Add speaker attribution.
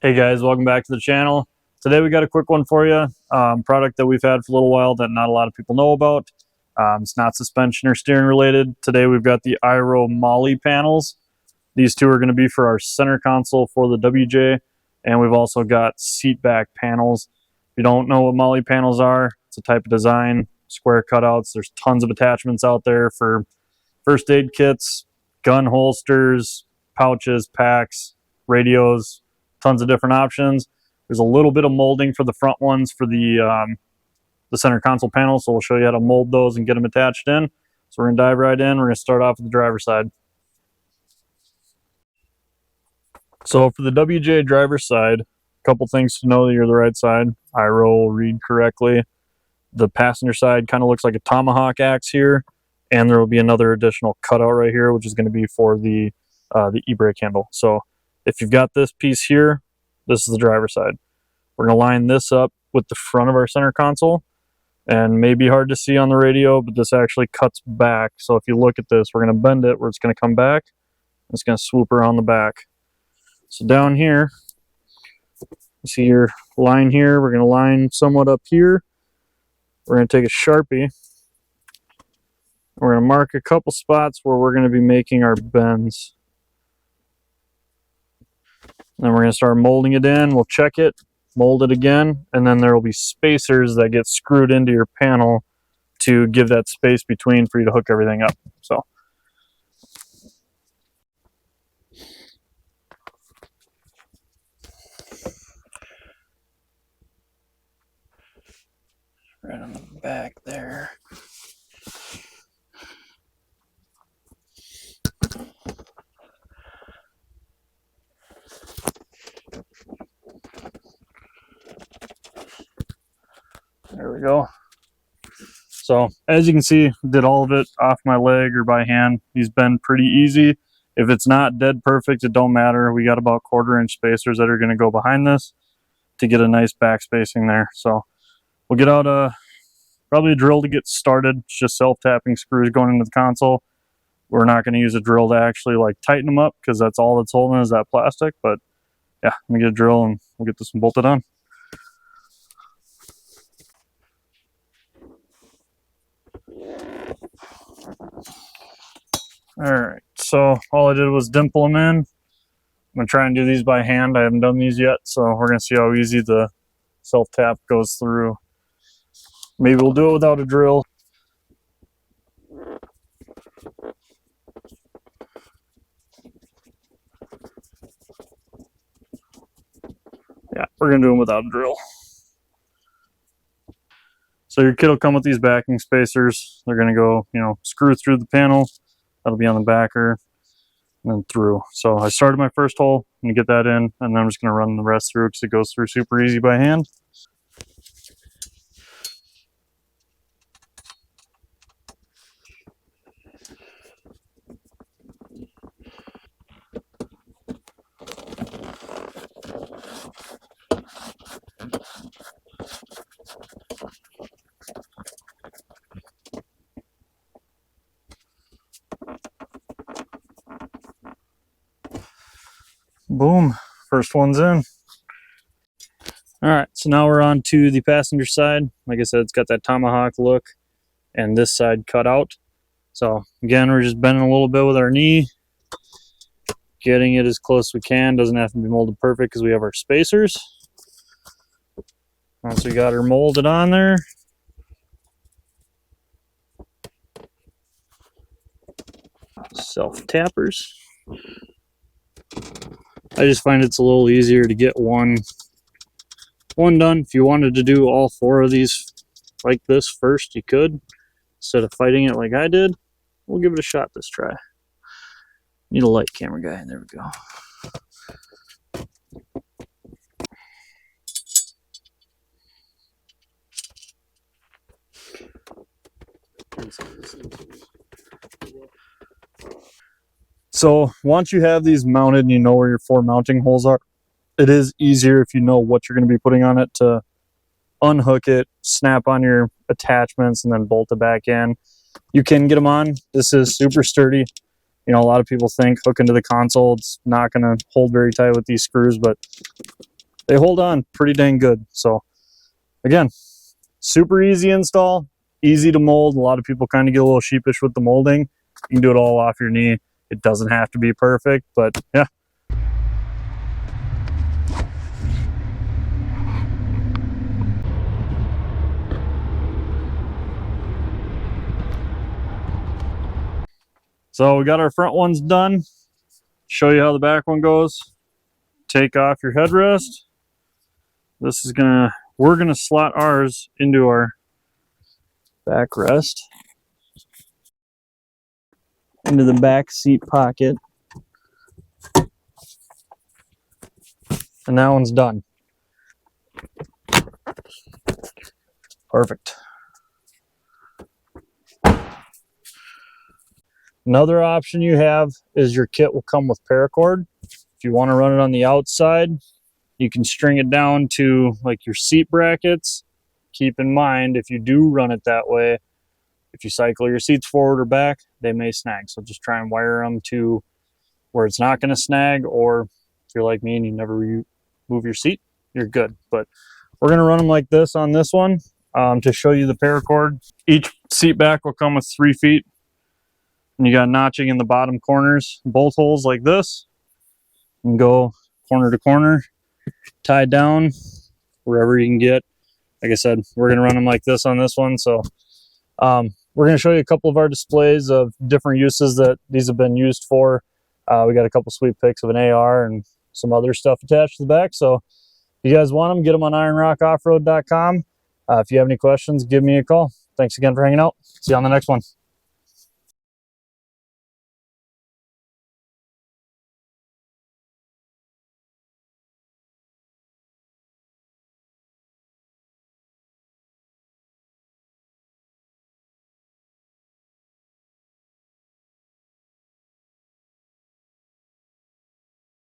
Speaker 1: Hey guys, welcome back to the channel. Today we got a quick one for you. Product that we've had for a little while that not a lot of people know about. It's not suspension or steering related. Today we've got the Molle Panels. These two are going to be for our center console for the WJ, and we've also got seat back panels. If you don't know what Molle panels are, it's a type of design, square cutouts. There's tons of attachments out there for first aid kits, gun holsters, pouches, packs, radios, tons of different options. There's a little bit of molding for the front ones for the center console panel, so we'll show you how to mold those and get them attached in. So we're going to dive right in. We're going to start off with the driver's side. So for the WJ driver's side, a couple things to know that you're the right side. IRO will read correctly. The passenger side kind of looks like a tomahawk axe here, and there will be another additional cutout right here, which is going to be for the e-brake handle. So if you've got this piece here, this is the driver's side. We're going to line this up with the front of our center console, and may be hard to see on the radio, but this actually cuts back. So if you look at this, we're going to bend it where it's going to come back. It's going to swoop around the back. So down here, you see your line here. We're going to line somewhat up here. We're going to take a Sharpie. We're going to mark a couple spots where we're going to be making our bends. Then we're going to start molding it in. We'll check it, mold it again, and then there will be spacers that get screwed into your panel to give that space between for you to hook everything up. So right on the back there. There we go. So as you can see, did all of it off my leg or by hand. These bend pretty easy. If it's not dead perfect, it don't matter. We got about 1/4 inch spacers that are going to go behind this to get a nice back spacing there. So we'll get out probably a drill to get started. It's just self-tapping screws going into the console. We're not going to use a drill to actually like tighten them up, because that's all that's holding is that plastic. But yeah, let me get a drill and we'll get this one bolted on. Alright, so all I did was dimple them in. I'm going to try and do these by hand. I haven't done these yet, so we're going to see how easy the self-tap goes through. Maybe we'll do it without a drill. Yeah, we're going to do them without a drill. So your kit will come with these backing spacers. They're going to go, screw through the panel. That'll be on the backer and then through. So I started my first hole. I'm going to get that in, and then I'm just going to run the rest through because it goes through super easy by hand. Boom, first one's in. All right, so now we're on to the passenger side. Like I said, it's got that tomahawk look, and this side cut out. So again, we're just bending a little bit with our knee, getting it as close as we can. Doesn't have to be molded perfect because we have our spacers. Once we got her molded on there, self-tappers. I just find it's a little easier to get one done. If you wanted to do all 4 of these like this first, you could, instead of fighting it like I did. We'll give it a shot this try. Need a light, camera guy. There we go. So once you have these mounted and you know where your 4 mounting holes are, it is easier if you know what you're going to be putting on it to unhook it, snap on your attachments, and then bolt it back in. You can get them on. This is super sturdy. You know, a lot of people think hook into the console, it's not going to hold very tight with these screws, but they hold on pretty dang good. So again, super easy install, easy to mold. A lot of people kind of get a little sheepish with the molding. You can do it all off your knee. It doesn't have to be perfect, but yeah. So we got our front ones done. Show you how the back one goes. Take off your headrest. This is we're gonna slot ours into our backrest, into the back seat pocket. And that one's done. Perfect. Another option you have is your kit will come with paracord. If you want to run it on the outside, you can string it down to like your seat brackets. Keep in mind, if you do run it that way, if you cycle your seats forward or back, they may snag. So just try and wire them to where it's not going to snag, or if you're like me and you never move your seat, you're good. But we're going to run them like this on this one to show you the paracord. Each seat back will come with 3 feet. And you got notching in the bottom corners, both holes like this, and go corner to corner, tied down wherever you can get. Like I said, we're going to run them like this on this one. So we're going to show you a couple of our displays of different uses that these have been used for. We got a couple sweet pics of an AR and some other stuff attached to the back. So if you guys want them, get them on ironrockoffroad.com. If you have any questions, give me a call. Thanks again for hanging out. See you on the next one.